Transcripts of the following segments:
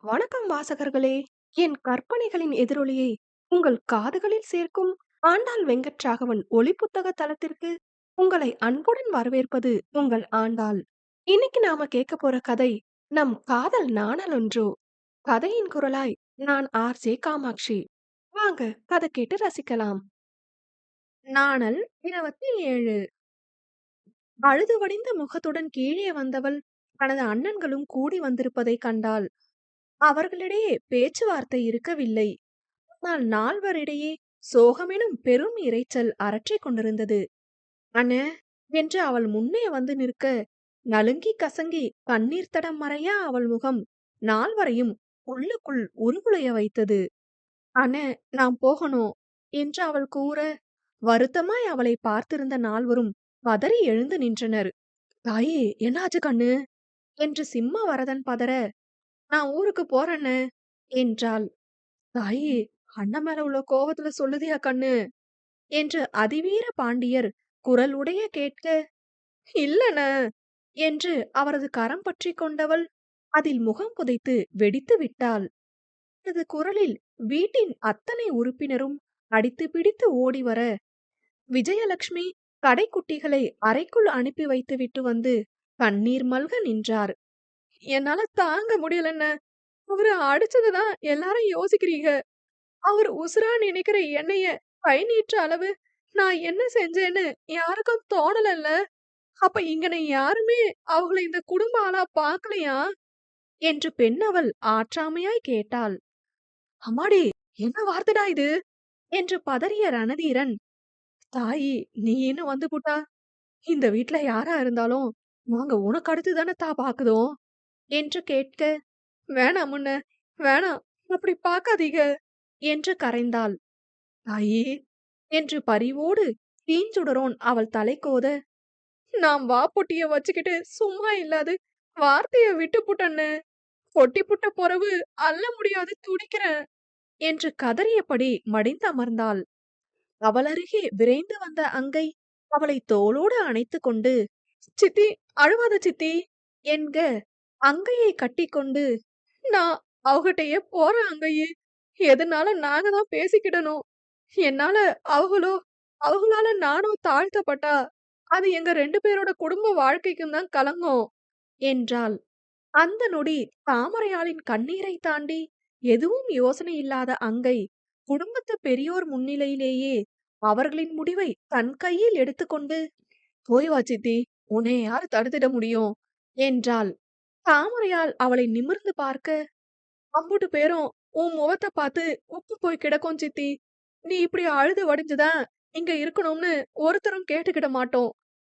வணக்கம் வாசகர்களே! என் கற்பனைகளின் எதிரொலியை உங்கள் காதுகளில் சேர்க்கும் ஆண்டாள் வெங்கட்ராகவன் ஒலிப்புத்தக தளத்திற்கு உங்களை அன்புடன் வரவேற்பது உங்கள் ஆண்டாள். இன்னைக்கு நாம கேட்க போற கதை நம் காதல் நாணலொன்றோ. கதையின் குரலாய் நான் ஆர்.ஜே. காமாட்சி. வாங்க கதை கேட்டு ரசிக்கலாம். நாணல் 27. அழுது வடிந்த முகத்துடன் கீழே வந்தவள் தனது அண்ணன்களும் கூடி வந்திருப்பதை கண்டாள். அவர்களிடையே பேச்சுவார்த்தை இருக்கவில்லை. ஆனால் நால்வரிடையே சோகமெனும் பெரும் இரைச்சல் அரற்றிக் கொண்டிருந்தது. அண்ணே என்று அவள் முன்னே வந்து நிற்க, நலுங்கி கசங்கி கண்ணீர் தடம் மறையா அவள் முகம் நால்வரையும் உள்ளுக்குள் உருகுலைய வைத்தது. அண்ணே நாம் போகணும் என்று அவள் கூற, வருத்தமாய் அவளை பார்த்திருந்த நால்வரும் பதறி எழுந்து நின்றனர். தாயே என்னாச்சு கண்ணு என்று சிம்மவரதன் பதற, நான் ஊருக்கு போறேன்னு என்றாள். தாயே அண்ணன் மேல உள்ள கோவத்துல சொல்லுதியா கண்ணு என்று அதிவீர பாண்டியர் குரல் உடைய கேட்க, இல்லன என்று அவரது கரம் பற்றி கொண்டவள் அதில் முகம் புதைத்து வெடித்து விட்டாள். அவரது குரலில் வீட்டின் அத்தனை உறுப்பினரும் அடித்து பிடித்து ஓடி வர, விஜயலட்சுமி கடைக்குட்டிகளை அறைக்குள் அனுப்பி வைத்துவிட்டு வந்து கண்ணீர் மல்க நின்றார். என்னால தாங்க முடியலன்னு அவரு அடிச்சதுதான் எல்லாரும் யோசிக்கிறீங்க. அவர் உசுரா நினைக்கிற என்னைய கை நீட்டுற அளவு நான் என்ன செஞ்சேன்னு யாருக்கும் தோணலல்ல. அப்ப இங்கன யாருமே அவங்கள இந்த குடும்ப ஆளா பாக்கலையா என்று பெண்ணவள் ஆற்றாமையாய் கேட்டாள். அம்மாடி என்ன வார்த்தைடா இது என்று பதறிய ரணதீரன், தாயி நீ என்ன வந்து புட்டா, இந்த வீட்ல யாரா இருந்தாலும் நாங்க உனக்கு அடுத்து தானே பாக்குதோம் என்று கேட்க, வேணாம் முன்ன வேணாம், அப்படி பாக்காதீங்க என்று கரைந்தாள். தாயே என்று பரிவோடு தீஞ்சுடரோன் அவள் தலை கோத, நாம் வா பொட்டிய வச்சுக்கிட்டு சும்மா இல்லாது வார்த்தைய விட்டு புட்டன்னு, பொட்டி புட்ட பொறவு அள்ள முடியாது துடிக்கிறேன் என்று கதறியபடி மடிந்து அமர்ந்தாள். அவள் அருகே விரைந்து வந்த அங்கை அவளை தோளோடு அணைத்து கொண்டு, சித்தி அழுவாத சித்தி என்க அங்கையை கட்டிக்கொண்டு, நான் அவகிட்டயே போறேன் அங்கையே, எதுனால நாங்க தான் பேசிக்கிடணும். என்னால அவங்களோ அவங்களால நானும் தாழ்த்தப்பட்டா அது எங்க 2 பேரோட குடும்ப வாழ்க்கைக்கும் தான் கலங்கம் என்றாள். அந்த நொடி தாமரையாளின் கண்ணீரை தாண்டி எதுவும் யோசனை இல்லாத அங்கை குடும்பத்து பெரியோர் முன்னிலையிலேயே அவர்களின் முடிவை தன் கையில் எடுத்துக்கொண்டு, போய் வா சித்தி, உன்னை யாரு தடுத்திட முடியும் என்றாள். தாமரையாள் அவளை நிமிர்ந்து பார்க்க, அம்புட்டு பேரும் உன் முகத்தை பார்த்து உப்பு போய் கிடக்கும் சித்தி. நீ இப்படி அழுது வடிஞ்சுதான் இங்க இருக்கணும்னு ஒருத்தரும் கேட்டுக்கிட மாட்டோம்.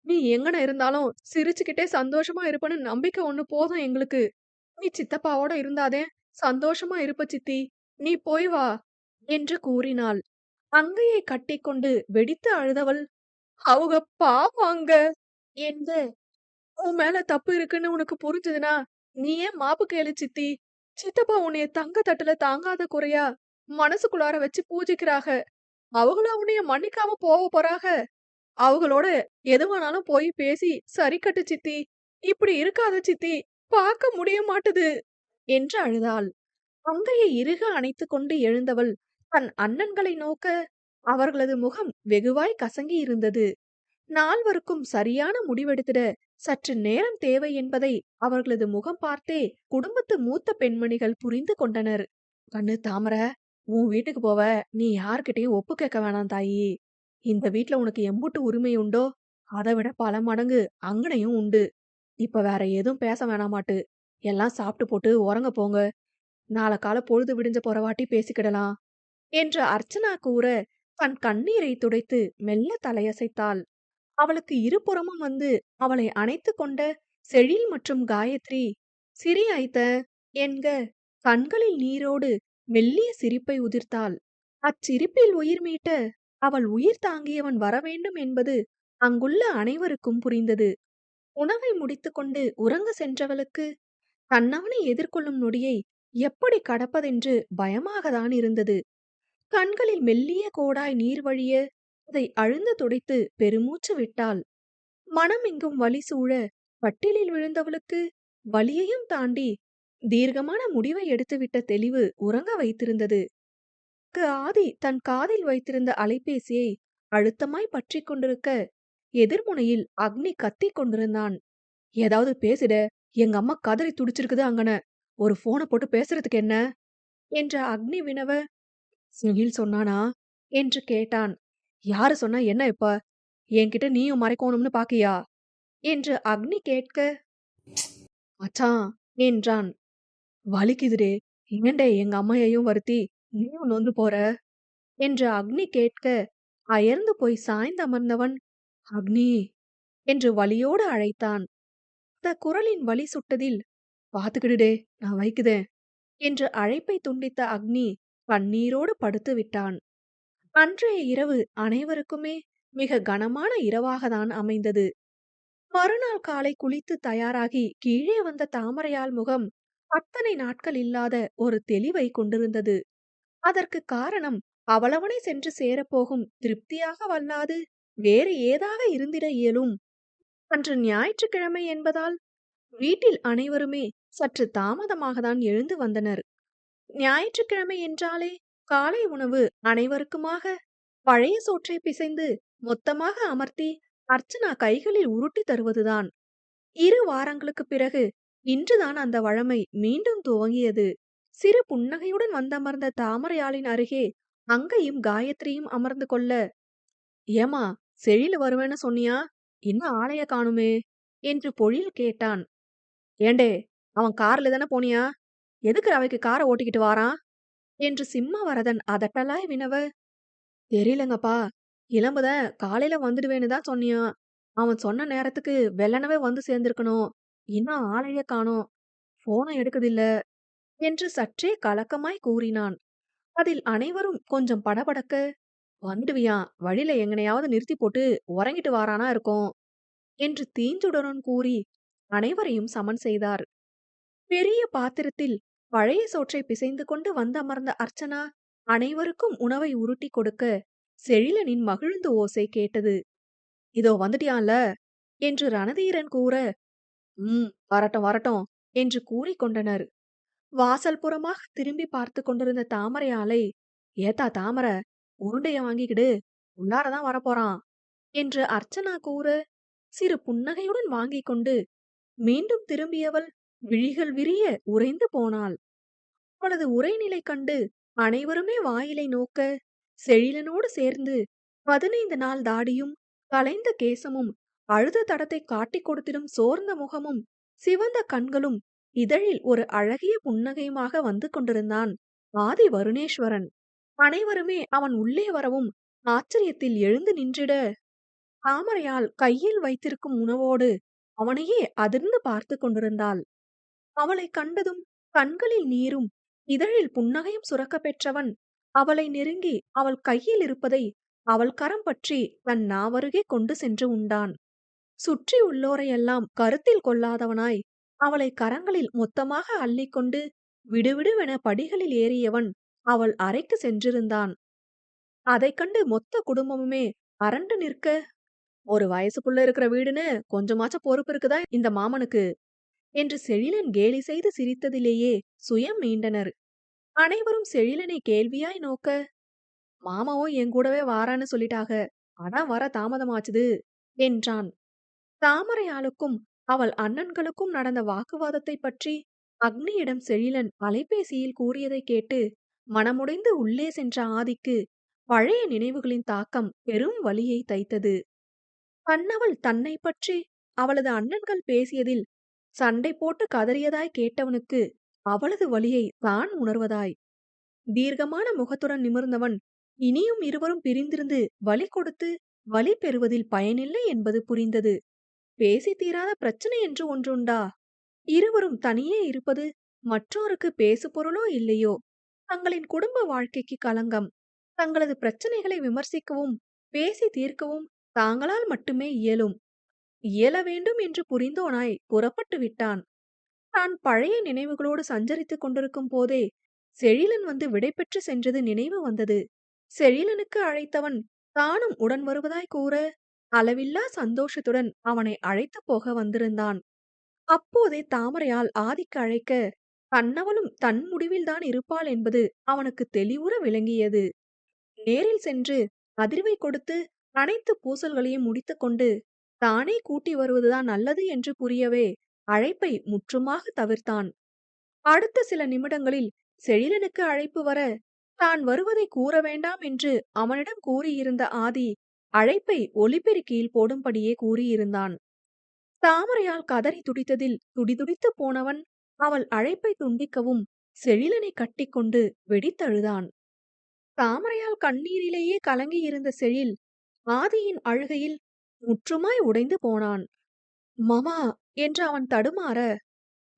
நீ எங்கன இருந்தாலும் சிரிச்சுக்கிட்டே சந்தோஷமா இருப்பன்னு நம்பிக்கை ஒண்ணு போதும் எங்களுக்கு. நீ சித்தப்பாவோட இருந்தாதே சந்தோஷமா இருப்ப சித்தி. நீ போய் வா என்று கூறினாள். அங்கையை கட்டிக்கொண்டு வெடித்து அழுதவள், அவங்க பாவம் அங்க என்க, உன் மேல தப்பு இருக்குன்னு உனக்கு புரிஞ்சதுன்னா நீ ஏன் மாப்பு கேளு சித்தி. சித்தப்பா உன்னைய தங்க தட்டுல தாங்காத குறையா மனசுக்குள்ளார வச்சு பூஜிக்கிறாக. அவங்களும் உன்னைய மன்னிக்காம போக போறாக. அவங்களோட எதுவானாலும் போய் பேசி சரி கட்டு சித்தி. இப்படி இருக்காத சித்தி, பார்க்க முடிய மாட்டுது என்று அழுதாள். அங்கையை இறுக அணைத்து கொண்டு எழுந்தவள் தன் அண்ணன்களை நோக்க, அவர்களது முகம் வெகுவாய் கசங்கி இருந்தது. நால்வருக்கும் சரியான முடிவெடுத்திட சற்று நேரம் தேவை என்பதை அவர்களது முகம் பார்த்தே குடும்பத்து மூத்த பெண்மணிகள் புரிந்து கொண்டனர். கண்ணு தாமர, உன் வீட்டுக்கு போவ நீ யார்கிட்டயும் ஒப்பு கேட்க வேணாம் தாயி. இந்த வீட்ல உனக்கு எம்புட்டு உரிமை உண்டோ அதை விட பல மடங்கு அங்கனையும் உண்டு. இப்ப வேற எதுவும் பேச வேணாமாட்டு. எல்லாம் சாப்பிட்டு போட்டு உறங்க போங்க. நாளை கால பொழுது விடிஞ்ச பொறவாட்டி பேசிக்கிடலாம் என்று அர்ச்சனா கூற, தன் கண்ணீரை துடைத்து மெல்ல தலையசைத்தாள். அவளுக்கு இருபுறமும் வந்து அவளை அணைத்து கொண்ட செழில் மற்றும் காயத்ரி, சிரி ஐத்த என்க கண்களில் நீரோடு மெல்லிய சிரிப்பை உதிர்த்தாள். அச்சிரிப்பில் உயிர் மீட்ட அவள் உயிர் தாங்கியவன் வரவேண்டும் என்பது அங்குள்ள அனைவருக்கும் புரிந்தது. உணவை முடித்துக்கொண்டு உறங்க சென்றவளுக்கு தன்னவனை எதிர்கொள்ளும் நொடியை எப்படி கடப்பதென்று பயமாகத்தான் இருந்தது. கண்களில் மெல்லிய கோடாய் நீர் வழிய அதை அழுந்து துடைத்து பெருமூச்சு விட்டாள். மனம் எங்கும் வலி சூழ கட்டிலில் விழுந்தவளுக்கு வலியையும் தாண்டி தீர்க்கமான முடிவை எடுத்துவிட்ட தெளிவு உறங்க வைத்திருந்தது. ஆதி தன் காதில் வைத்திருந்த அலைபேசியை அழுத்தமாய் பற்றிக் கொண்டிருக்க, எதிர்முனையில் அக்னி கத்திக் கொண்டிருந்தான். ஏதாவது பேசிட, எங்க அம்மா கதறி துடிச்சிருக்குது அங்கன. ஒரு போன போட்டு பேசுறதுக்கு என்ன? என்ற அக்னி வினவ, சுனில் சொன்னானா என்று கேட்டான். யாரு சொன்னா என்ன இப்ப? என்கிட்ட நீயும் மறைக்கணும்னு பாக்கியா? என்று அக்னி கேட்க, மச்சான் என்றான். வலிக்குதுடே. ஏன்டே எங்க அம்மையையும் வருத்தி நீயும் நொந்து போற? என்று அக்னி கேட்க, அயர்ந்து போய் சாய்ந்தமர்ந்தவன், அக்னி என்று வலியோடு அழைத்தான். குரலின் வலி சுட்டதில், பாத்துக்கிடுடே, நான் வைக்குதேன் என்று அழைப்பை துண்டித்த அக்னி கண்ணீரோடு படுத்து விட்டான். அன்றைய இரவு அனைவருக்குமே மிக கனமான இரவாகத்தான் அமைந்தது. மறுநாள் காலை குளித்து தயாராகி கீழே வந்த தாமரையால் முகம் அத்தனை நாட்கள் இல்லாத ஒரு தெளிவை கொண்டிருந்தது. அதற்கு காரணம் அவளவனை சென்று சேரப்போகும் திருப்தியாக வல்லாது வேறு ஏதாக இருந்திட இயலும். அன்று ஞாயிற்றுக்கிழமை என்பதால் வீட்டில் அனைவருமே சற்று தாமதமாகத்தான் எழுந்து வந்தனர். ஞாயிற்றுக்கிழமை என்றாலே காலை உணவு அனைவருக்குமாக பழைய சோற்றை பிசைந்து மொத்தமாக அமர்த்தி அர்ச்சனா கைகளில் உருட்டி தருவதுதான். 2 வாரங்களுக்கு பிறகு இன்றுதான் அந்த வழமை மீண்டும் துவங்கியது. சிறு புன்னகையுடன் வந்தமர்ந்த தாமரையாளின் அருகே அங்கையும் காயத்ரியும் அமர்ந்து கொள்ள, ஏமா செழில வருவேன்னு சொன்னியா, இன்னும் ஆளைய காணுமே என்று பொழில் கேட்டான். ஏண்டே, அவன் கார்ல தானே போனியா, எதுக்கு அவைக்கு காரை ஓட்டிக்கிட்டு வாரான் என்று சிம்மவரதன் அதட்டலாய் வினவ, தெரியலங்கப்பா, இளம்புத காலையில வந்துடுவேன்னு தான் சொன்னியான். அவன் சொன்ன நேரத்துக்கு வெள்ளனவே வந்து சேர்ந்திருக்கணும். இன்னும் ஆளைய காணோம், போனை எடுக்குதில்ல என்று சற்றே கலக்கமாய் கூறினான். அதில் அனைவரும் கொஞ்சம் படபடக்க, வந்துடுவியான், வழியில எங்கனையாவது நிறுத்தி போட்டு உறங்கிட்டு வாரானா இருக்கும் என்று தீஞ்சுடனும் கூறி அனைவரையும் சமன் செய்தார். பெரிய பாத்திரத்தில் பழைய சோற்றை பிசைந்து கொண்டு வந்தமர்ந்த அர்ச்சனா அனைவருக்கும் உணவை உருட்டி கொடுக்க, செழிலனின் மகிழ்ந்து ஓசை கேட்டது. இதோ வந்துட்டியான்ல என்று ரணதீரன் கூற, வரட்டும் வரட்டும் என்று கூறிக்கொண்டனர். வாசல் புறமாக திரும்பி பார்த்து கொண்டிருந்த தாமரையாலை, ஏத்தா தாமர, உருண்டைய வாங்கிக்கிடு, உள்ளாரதான் வரப்போறான் என்று அர்ச்சனா கூற, சிறு புன்னகையுடன் வாங்கிக் கொண்டு மீண்டும் திரும்பியவள் விழிகள் விரிய உறைந்து போனாள். அவளது உரைநிலை கண்டு அனைவருமே வாயிலை நோக்க, செழிலனோடு சேர்ந்து 15 நாள் தாடியும் கலைந்த கேசமும் அழுத தடத்தை காட்டிக் கொடுத்திடும் சோர்ந்த முகமும் சிவந்த கண்களும் இதழில் ஒரு அழகிய புன்னகையுமாக வந்து கொண்டிருந்தான் ஆதி வருணேஸ்வரன். அனைவருமே அவன் உள்ளே வரவும் ஆச்சரியத்தில் எழுந்து நின்றிட, தாமரையால் கையில் வைத்திருக்கும் உணவோடு அவனையே அதிர்ந்து பார்த்து கொண்டிருந்தாள். அவளை கண்டதும் கண்களில் நீரும் இதழில் புன்னகையும் சுரக்க பெற்றவன் அவளை நெருங்கி அவள் கையில் இருப்பதை அவள் கரம் பற்றி தன் நாவருகே கொண்டு சென்று உண்டான். சுற்றி உள்ளோரையெல்லாம் கருத்தில் கொள்ளாதவனாய் அவளை கரங்களில் மொத்தமாக அள்ளிக்கொண்டு விடுவிடுவென படிகளில் ஏறியவன் அவள் அறைக்கு சென்றிருந்தான். அதைக் கண்டு மொத்த குடும்பமுமே அரண்டு நிற்க, ஒரு வயசுக்குள்ள இருக்கிற வீடுன்னு கொஞ்சமாச்சும் பொறுப்பு இருக்குதா இந்த மாமனுக்கு என்று செழிலன் கேலி செய்து சிரித்ததிலேயே சுயம் மீண்டனர். அனைவரும் செழிலனை கேள்வியாய் நோக்க, மாமாவும் என் கூடவே வாரான்னு சொல்லிட்டாக, அதான் வர தாமதமாச்சுது என்றான். தாமரையாளுக்கும் அவள் அண்ணன்களுக்கும் நடந்த வாக்குவாதத்தை பற்றி அக்னியிடம் செழிலன் அலைபேசியில் கூறியதை கேட்டு மனமுடைந்து உள்ளே சென்ற ஆதிக்கு பழைய நினைவுகளின் தாக்கம் பெரும் வலியை தைத்தது. கண்ணவள் தன்னை பற்றி அவளது அண்ணன்கள் பேசியதில் சண்டை போட்டு கதறியதாய் கேட்டவனுக்கு அவளது வலியை தான் உணர்வதாய். தீர்க்கமான முகத்துடன் நிமிர்ந்தவன் இனியும் இருவரும் பிரிந்திருந்து வலி கொடுத்து வலி பெறுவதில் பயனில்லை என்பது புரிந்தது. பேசி தீராத பிரச்சனை என்று ஒன்றுண்டா? இருவரும் தனியே இருப்பது மற்றோருக்கு பேசு பொருளோ இல்லையோ, தங்களின் குடும்ப வாழ்க்கைக்கு களங்கம். தங்களது பிரச்சனைகளை விமர்சிக்கவும் பேசி தீர்க்கவும் தாங்களால் மட்டுமே இயலும். இயல வேண்டும் என்று புரிந்தோனாய் புறப்பட்டு விட்டான். தான் பழைய நினைவுகளோடு சஞ்சரித்துக் கொண்டிருக்கும் போதே செழிலன் வந்து விடைபெற்று சென்றது நினைவு வந்தது. செழிலனுக்கு அழைத்தவன் தானும் உடன் வருவதாய் கூற, அளவில்லா சந்தோஷத்துடன் அவனை அழைத்து போக வந்திருந்தான். அப்போதே தாமரையால் ஆதிக்கு அழைக்க, கண்ணவளும் தன் முடிவில்தான் இருப்பாள் என்பது அவனுக்கு தெளிவுற விளங்கியது. நேரில் சென்று அதிர்வை கொடுத்து அனைத்து பூசல்களையும் முடித்துக்கொண்டு தானே கூட்டி வருவதுதான் நல்லது என்று புரியவே அழைப்பை முற்றுமாக தவிர்த்தான். அடுத்த சில நிமிடங்களில் செழிலனுக்கு அழைப்பு வர, தான் வருவதை கூற வேண்டாம் என்று அவனிடம் கூறியிருந்த ஆதி அழைப்பை ஒலிபெருக்கியில் போடும்படியே கூறியிருந்தான். தாமரையால் கதறி துடித்ததில் துடிதுடித்து போனவன் அவள் அழைப்பை துண்டிக்கவும் செழிலனை கட்டிக்கொண்டு வெடித்தழுதான். தாமரையால் கண்ணீரிலேயே கலங்கியிருந்த செழில் ஆதியின் அழுகையில் முற்றுமாய் உடைந்து போனான். மாமா என்று அவன் தடுமாற,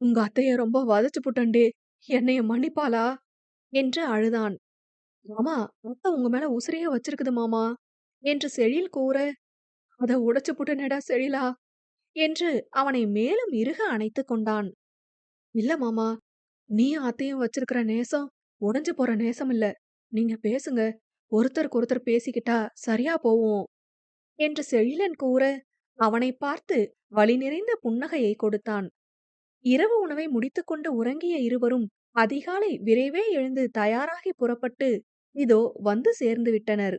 உங்க அத்தைய ரொம்ப வதச்சு புட்டண்டே, என்னைய மன்னிப்பாளா என்று அழுதான். மாமா, அத்தை உங்க மேல உசிரையே வச்சிருக்குது மாமா என்று செழில் கூற, அத உடைச்சு புட்டனேடா செழிலா என்று அவனை மேலும் இறுக அணைத்துக் கொண்டான். இல்ல மாமா, நீயும் அத்தையும் வச்சிருக்கிற நேசம் உடைஞ்சு போற நேசம் இல்ல. நீங்க பேசுங்க, ஒருத்தருக்கு ஒருத்தர் பேசிக்கிட்டா சரியா போவும் என்று செழிலன் கூற, அவனை பார்த்து வலி நிறைந்த புன்னகையை கொடுத்தான். இரவு உணவை முடித்துக்கொண்டு உறங்கிய இருவரும் அதிகாலை விரைவே எழுந்து தயாராகி புறப்பட்டு இதோ வந்து சேர்ந்து விட்டனர்.